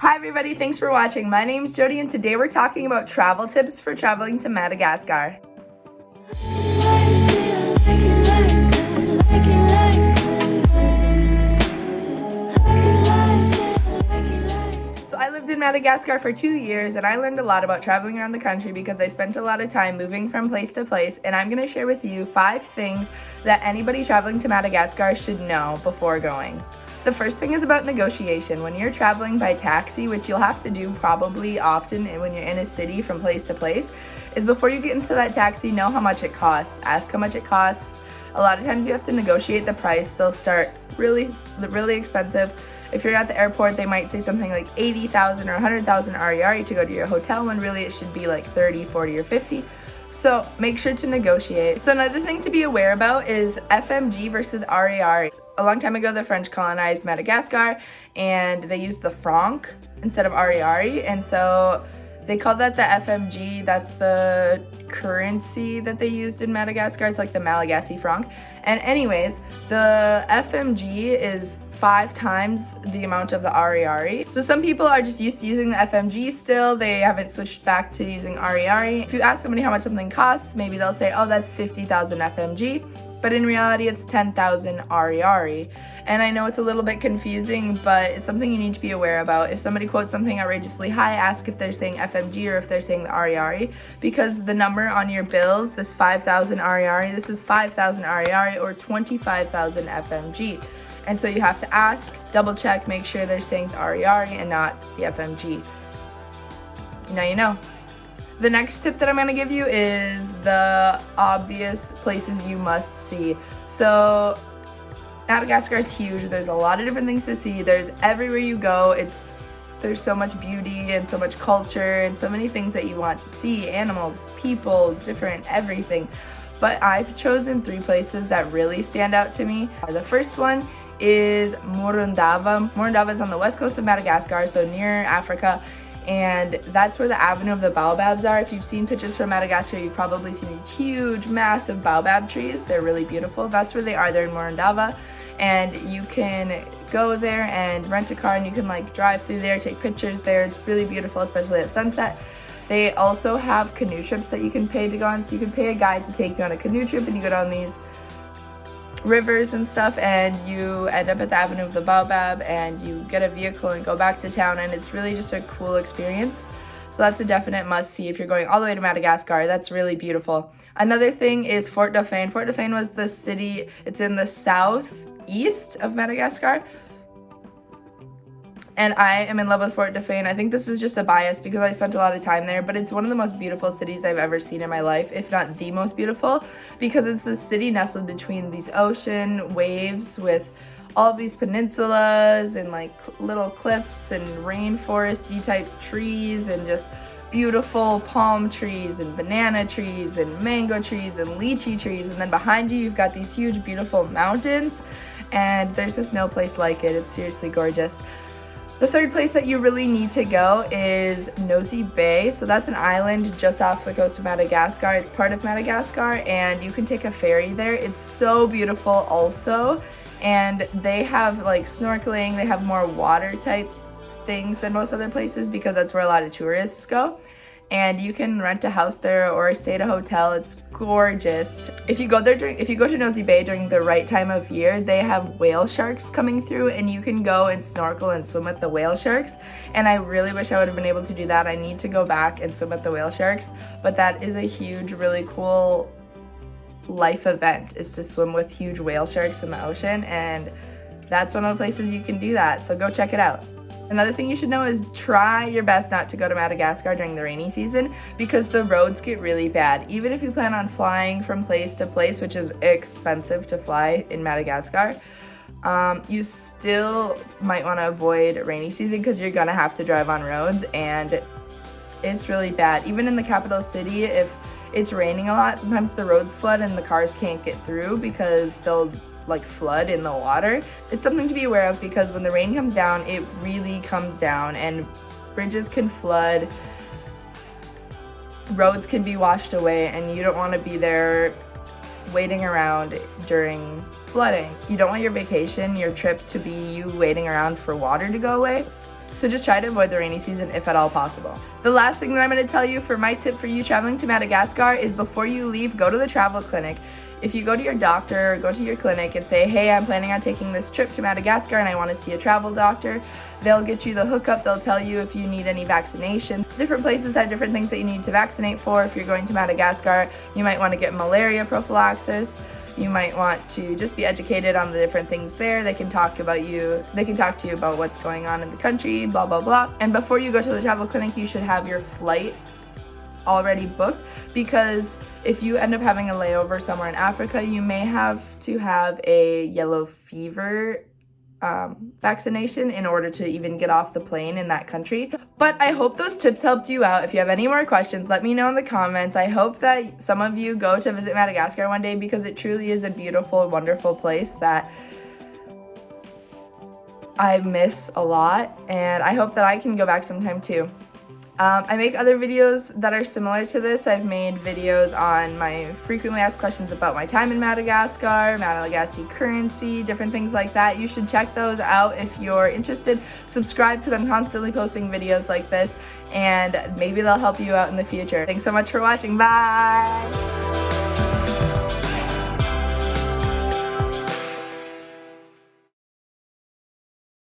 Hi everybody, thanks for watching. My name's Jody and today we're talking about travel tips for traveling to Madagascar. So I lived in Madagascar for 2 years and I learned a lot about traveling around the country because I spent a lot of time moving from place to place, and I'm going to share with you 5 things that anybody traveling to Madagascar should know before going. The first thing is about negotiation. When you're traveling by taxi, which you'll have to do probably often when you're in a city from place to place, is before you get into that taxi, know how much it costs. Ask how much it costs. A lot of times you have to negotiate the price. They'll start really expensive. If you're at the airport, they might say something like 80,000 or 100,000 RER to go to your hotel, when really it should be like 30, 40, or 50. So make sure to negotiate. So another thing to be aware about is FMG versus RER. A long time ago, the French colonized Madagascar and they used the franc instead of RER, and so they called that the FMG. That's the currency that they used in Madagascar. It's like the Malagasy franc. And anyways, the FMG is 5 times the amount of the RER. So some people are just used to using the FMG still. They haven't switched back to using RER. If you ask somebody how much something costs, maybe they'll say, oh, that's 50,000 FMG. But in reality, it's 10,000 RER. And I know it's a little bit confusing, but it's something you need to be aware about. If somebody quotes something outrageously high, ask if they're saying FMG or if they're saying the RER, because the number on your bills, this 5,000 RER, this is 5,000 RER or 25,000 FMG. And so you have to ask, double check, make sure they're saying the RER and not the FMG. Now you know. The next tip that I'm going to give you is the obvious places you must see. So Madagascar is huge. There's a lot of different things to see. There's everywhere you go. There's so much beauty and so much culture and so many things that you want to see. Animals, people, different everything. But I've chosen 3 places that really stand out to me. The first one is Morondava. Morondava is on the west coast of Madagascar, so near Africa. And that's where the Avenue of the Baobabs are. If you've seen pictures from Madagascar, you've probably seen these huge, massive baobab trees. They're really beautiful. That's where they are. They're in Morondava. And you can go there and rent a car and you can like drive through there, take pictures there. It's really beautiful, especially at sunset. They also have canoe trips that you can pay to go on. So you can pay a guide to take you on a canoe trip and you go down these rivers and stuff, and you end up at the Avenue of the Baobab and you get a vehicle and go back to town, and it's really just a cool experience. So that's a definite must-see if you're going all the way to Madagascar. That's really beautiful. Another thing is Fort Dauphin. Fort Dauphin was the city, it's in the southeast of Madagascar. And I am in love with Fort Dauphin. I think this is just a bias because I spent a lot of time there, but it's one of the most beautiful cities I've ever seen in my life, if not the most beautiful, because it's the city nestled between these ocean waves with all of these peninsulas and like little cliffs and rainforesty type trees and just beautiful palm trees and banana trees and mango trees and lychee trees. And then behind you, you've got these huge, beautiful mountains, and there's just no place like it. It's seriously gorgeous. The third place that you really need to go is Nosy Bay. So that's an island just off the coast of Madagascar. It's part of Madagascar and you can take a ferry there. It's so beautiful also. And they have like snorkeling, they have more water type things than most other places because that's where a lot of tourists go. And you can rent a house there or stay at a hotel. It's gorgeous. If you go to Nosy Bay during the right time of year, they have whale sharks coming through and you can go and snorkel and swim with the whale sharks. And I really wish I would have been able to do that. I need to go back and swim with the whale sharks, but that is a huge, really cool life event, is to swim with huge whale sharks in the ocean, and that's one of the places you can do that. So go check it out. Another thing you should know is try your best not to go to Madagascar during the rainy season because the roads get really bad. Even if you plan on flying from place to place, which is expensive to fly in Madagascar, you still might want to avoid rainy season because you're gonna have to drive on roads and it's really bad. Even in the capital city, if it's raining a lot, sometimes the roads flood and the cars can't get through because they'll like flood in the water. It's something to be aware of because when the rain comes down, it really comes down and bridges can flood, roads can be washed away, and you don't want to be there waiting around during flooding. You don't want your vacation, your trip, to be you waiting around for water to go away. So just try to avoid the rainy season if at all possible. The last thing that I'm going to tell you for my tip for you traveling to Madagascar is before you leave, go to the travel clinic. If you go to your doctor or go to your clinic and say, hey, I'm planning on taking this trip to Madagascar and I want to see a travel doctor, they'll get you the hookup. They'll tell you if you need any vaccination. Different places have different things that you need to vaccinate for. If you're going to Madagascar, you might want to get malaria prophylaxis. You might want to just be educated on the different things there. They can talk to you about what's going on in the country, blah, blah, blah. And before you go to the travel clinic, you should have your flight already booked, because if you end up having a layover somewhere in Africa, you may have to have a yellow fever vaccination in order to even get off the plane in that country. But I hope those tips helped you out. If you have any more questions, let me know in the comments. I hope that some of you go to visit Madagascar one day, because it truly is a beautiful, wonderful place that I miss a lot, and I hope that I can go back sometime too. I make other videos that are similar to this. I've made videos on my frequently asked questions about my time in Madagascar, Malagasy currency, different things like that. You should check those out if you're interested. Subscribe, because I'm constantly posting videos like this, and maybe they'll help you out in the future. Thanks so much for watching. Bye!